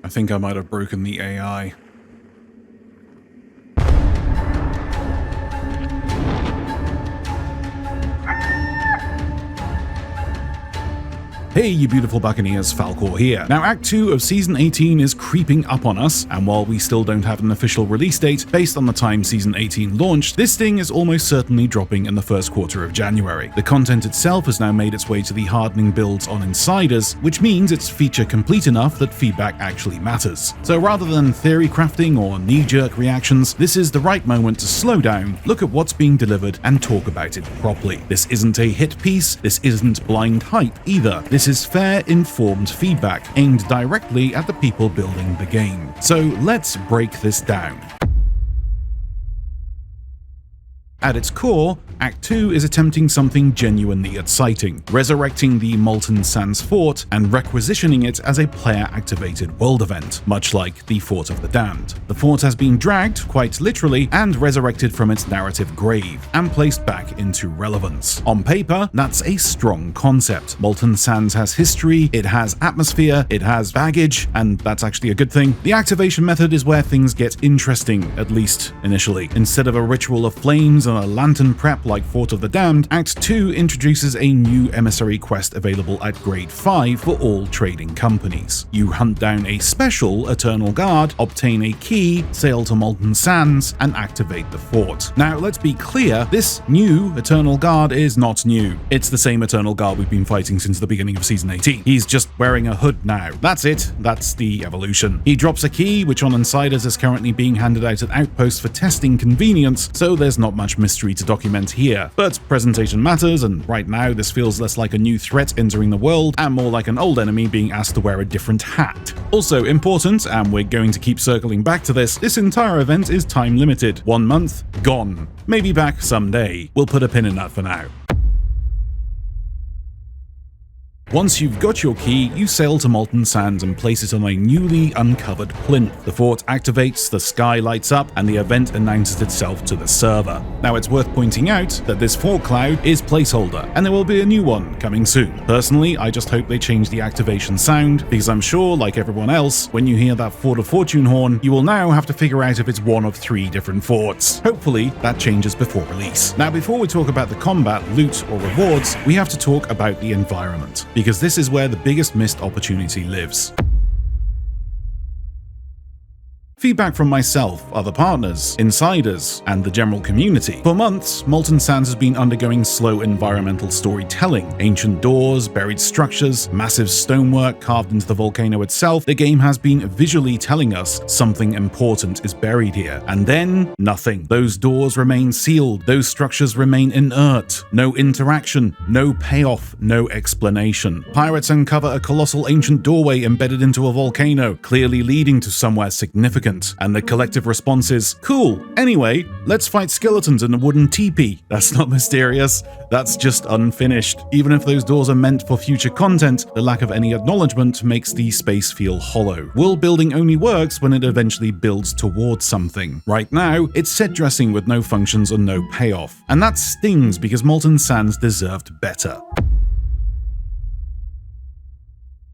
I think I might have broken the AI. Hey you beautiful buccaneers, Falcore here. Now Act 2 of Season 18 is creeping up on us, and while we still don't have an official release date based on the time Season 18 launched, this thing is almost certainly dropping in the first quarter of January. The content itself has now made its way to the hardening builds on Insiders, which means it's feature complete enough that feedback actually matters. So rather than theory crafting or knee-jerk reactions, this is the right moment to slow down, look at what's being delivered, and talk about it properly. This isn't a hit piece, this isn't blind hype either. This is fair, informed feedback aimed directly at the people building the game. So let's break this down. At its core, Act 2 is attempting something genuinely exciting, resurrecting the Molten Sands Fort and requisitioning it as a player-activated world event, much like the Fort of the Damned. The fort has been dragged, quite literally, and resurrected from its narrative grave, and placed back into relevance. On paper, that's a strong concept. Molten Sands has history, it has atmosphere, it has baggage, and that's actually a good thing. The activation method is where things get interesting, at least initially. Instead of a ritual of flames and a lantern prep like Fort of the Damned, Act 2 introduces a new emissary quest available at Grade 5 for all trading companies. You hunt down a special Eternal Guard, obtain a key, sail to Molten Sands, and activate the fort. Now, let's be clear, this new Eternal Guard is not new. It's the same Eternal Guard we've been fighting since the beginning of Season 18. He's just wearing a hood now. That's it. That's the evolution. He drops a key, which on Insiders is currently being handed out at outposts for testing convenience, so there's not much mystery to document here. But presentation matters, and right now this feels less like a new threat entering the world and more like an old enemy being asked to wear a different hat. Also important, and we're going to keep circling back to this entire event is time limited. 1 month, gone. Maybe back someday. We'll put a pin in that for now. Once you've got your key, you sail to Molten Sands and place it on a newly uncovered plinth. The fort activates, the sky lights up, and the event announces itself to the server. Now it's worth pointing out that this fort cloud is placeholder, and there will be a new one coming soon. Personally, I just hope they change the activation sound, because I'm sure, like everyone else, when you hear that Fort of Fortune horn, you will now have to figure out if it's one of 3 different forts. Hopefully, that changes before release. Now before we talk about the combat, loot, or rewards, we have to talk about the environment, because this is where the biggest missed opportunity lives. Feedback from myself, other partners, insiders, and the general community. For months, Molten Sands has been undergoing slow environmental storytelling. Ancient doors, buried structures, massive stonework carved into the volcano itself. The game has been visually telling us something important is buried here. And then, nothing. Those doors remain sealed. Those structures remain inert. No interaction, no payoff, no explanation. Pirates uncover a colossal ancient doorway embedded into a volcano, clearly leading to somewhere significant. And the collective response is, cool, anyway, let's fight skeletons in a wooden teepee. That's not mysterious, that's just unfinished. Even if those doors are meant for future content, the lack of any acknowledgement makes the space feel hollow. World building only works when it eventually builds towards something. Right now, it's set dressing with no functions and no payoff. And that stings because Molten Sands deserved better.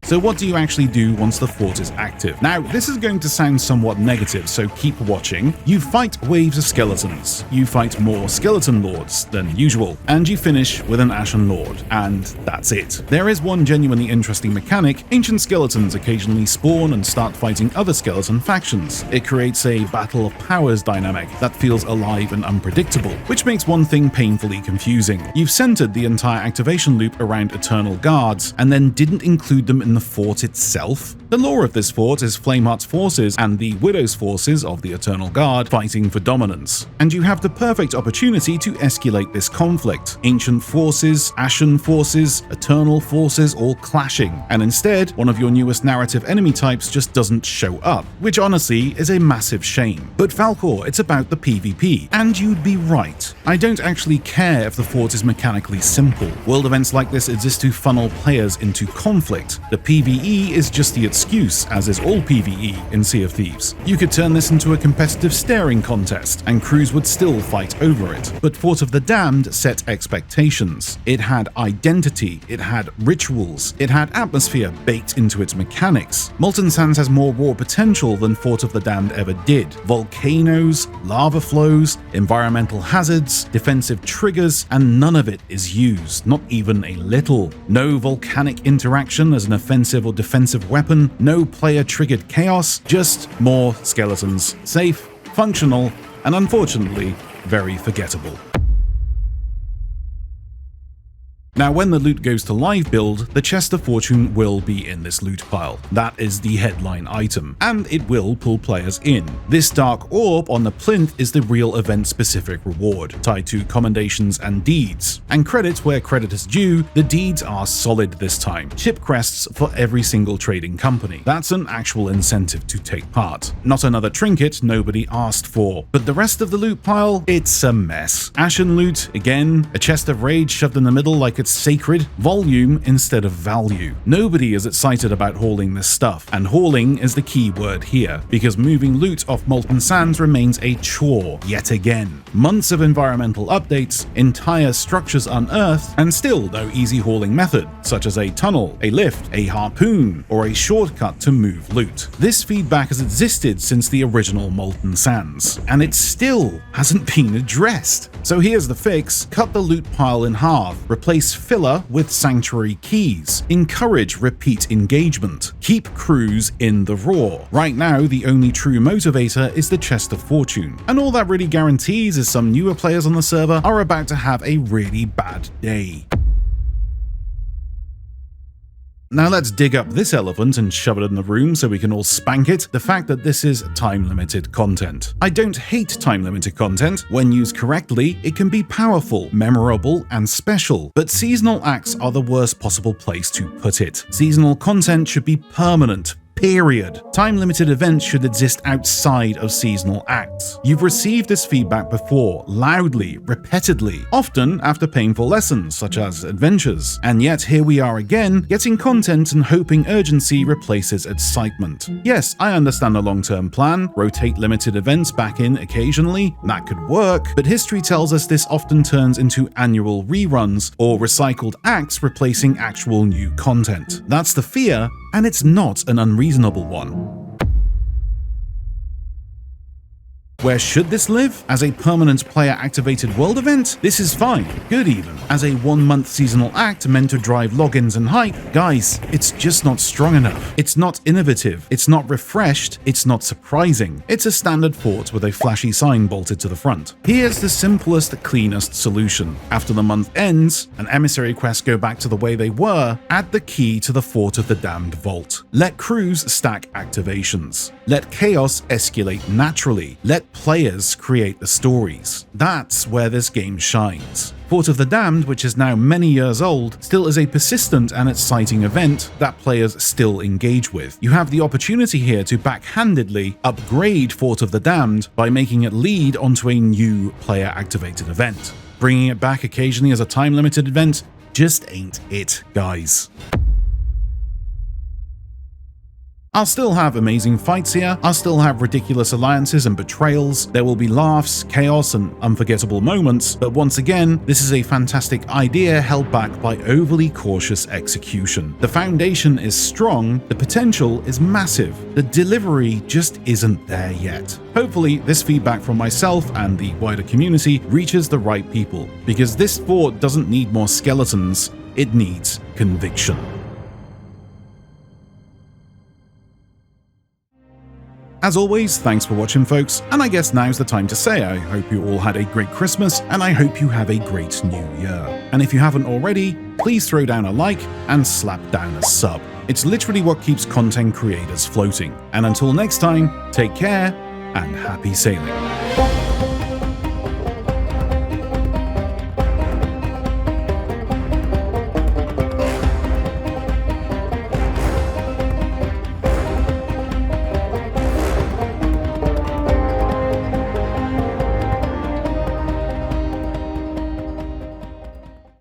So what do you actually do once the fort is active? Now, this is going to sound somewhat negative, so keep watching. You fight waves of skeletons. You fight more skeleton lords than usual. And you finish with an Ashen Lord. And that's it. There is one genuinely interesting mechanic. Ancient skeletons occasionally spawn and start fighting other skeleton factions. It creates a battle of powers dynamic that feels alive and unpredictable, which makes one thing painfully confusing. You've centered the entire activation loop around Eternal Guards, and then didn't include them in the fort itself? The lore of this fort is Flameheart's forces and the Widow's forces of the Eternal Guard fighting for dominance. And you have the perfect opportunity to escalate this conflict. Ancient forces, Ashen forces, Eternal forces all clashing. And instead, one of your newest narrative enemy types just doesn't show up, which honestly is a massive shame. But Falcore, it's about the PvP. And you'd be right. I don't actually care if the fort is mechanically simple. World events like this exist to funnel players into conflict. The PvE is just the excuse, as is all PvE in Sea of Thieves. You could turn this into a competitive staring contest, and crews would still fight over it. But Fort of the Damned set expectations. It had identity, it had rituals, it had atmosphere baked into its mechanics. Molten Sands has more raw potential than Fort of the Damned ever did. Volcanoes, lava flows, environmental hazards, defensive triggers, and none of it is used, not even a little. No volcanic interaction as an offensive or defensive weapon, no player-triggered chaos, just more skeletons. Safe, functional, and unfortunately, very forgettable. Now, when the loot goes to live build, the Chest of Fortune will be in this loot pile. That is the headline item, and it will pull players in. This dark orb on the plinth is the real event-specific reward, tied to commendations and deeds. And credit where credit is due, the deeds are solid this time. Ship crests for every single trading company. That's an actual incentive to take part. Not another trinket nobody asked for. But the rest of the loot pile, it's a mess. Ashen loot, again, a chest of rage shoved in the middle like it's sacred, volume instead of value. Nobody is excited about hauling this stuff, and hauling is the key word here, because moving loot off Molten Sands remains a chore yet again. Months of environmental updates, entire structures unearthed, and still no easy hauling method, such as a tunnel, a lift, a harpoon, or a shortcut to move loot. This feedback has existed since the original Molten Sands, and it still hasn't been addressed. So here's the fix: cut the loot pile in half, replace filler with sanctuary keys, encourage repeat engagement, keep crews in the raw. Right now, the only true motivator is the Chest of Fortune, and all that really guarantees is some newer players on the server are about to have a really bad day. Now let's dig up this elephant and shove it in the room so we can all spank it: the fact that this is time-limited content. I don't hate time-limited content. When used correctly, it can be powerful, memorable, and special. But seasonal acts are the worst possible place to put it. Seasonal content should be permanent. Period. Time-limited events should exist outside of seasonal acts. You've received this feedback before, loudly, repeatedly, often after painful lessons, such as adventures. And yet here we are again, getting content and hoping urgency replaces excitement. Yes, I understand the long-term plan, rotate limited events back in occasionally, that could work, but history tells us this often turns into annual reruns or recycled acts replacing actual new content. That's the fear, and it's not an unreasonable one. Where should this live? As a permanent player-activated world event? This is fine, good even. As a 1-month seasonal act meant to drive logins and hype? Guys, it's just not strong enough. It's not innovative, it's not refreshed, it's not surprising. It's a standard fort with a flashy sign bolted to the front. Here's the simplest, cleanest solution. After the month ends, and emissary quests go back to the way they were, add the key to the Fort of the Damned vault. Let crews stack activations. Let chaos escalate naturally. Let players create the stories. That's where this game shines. Fort of the Damned, which is now many years old, still is a persistent and exciting event that players still engage with. You have the opportunity here to backhandedly upgrade Fort of the Damned by making it lead onto a new player-activated event. Bringing it back occasionally as a time-limited event just ain't it, guys. I'll still have amazing fights here, I'll still have ridiculous alliances and betrayals, there will be laughs, chaos, and unforgettable moments, but once again, this is a fantastic idea held back by overly cautious execution. The foundation is strong, the potential is massive, the delivery just isn't there yet. Hopefully, this feedback from myself and the wider community reaches the right people, because this fort doesn't need more skeletons, it needs conviction. As always, thanks for watching, folks, and I guess now's the time to say I hope you all had a great Christmas, and I hope you have a great New Year. And if you haven't already, please throw down a like and slap down a sub. It's literally what keeps content creators floating. And until next time, take care and happy sailing.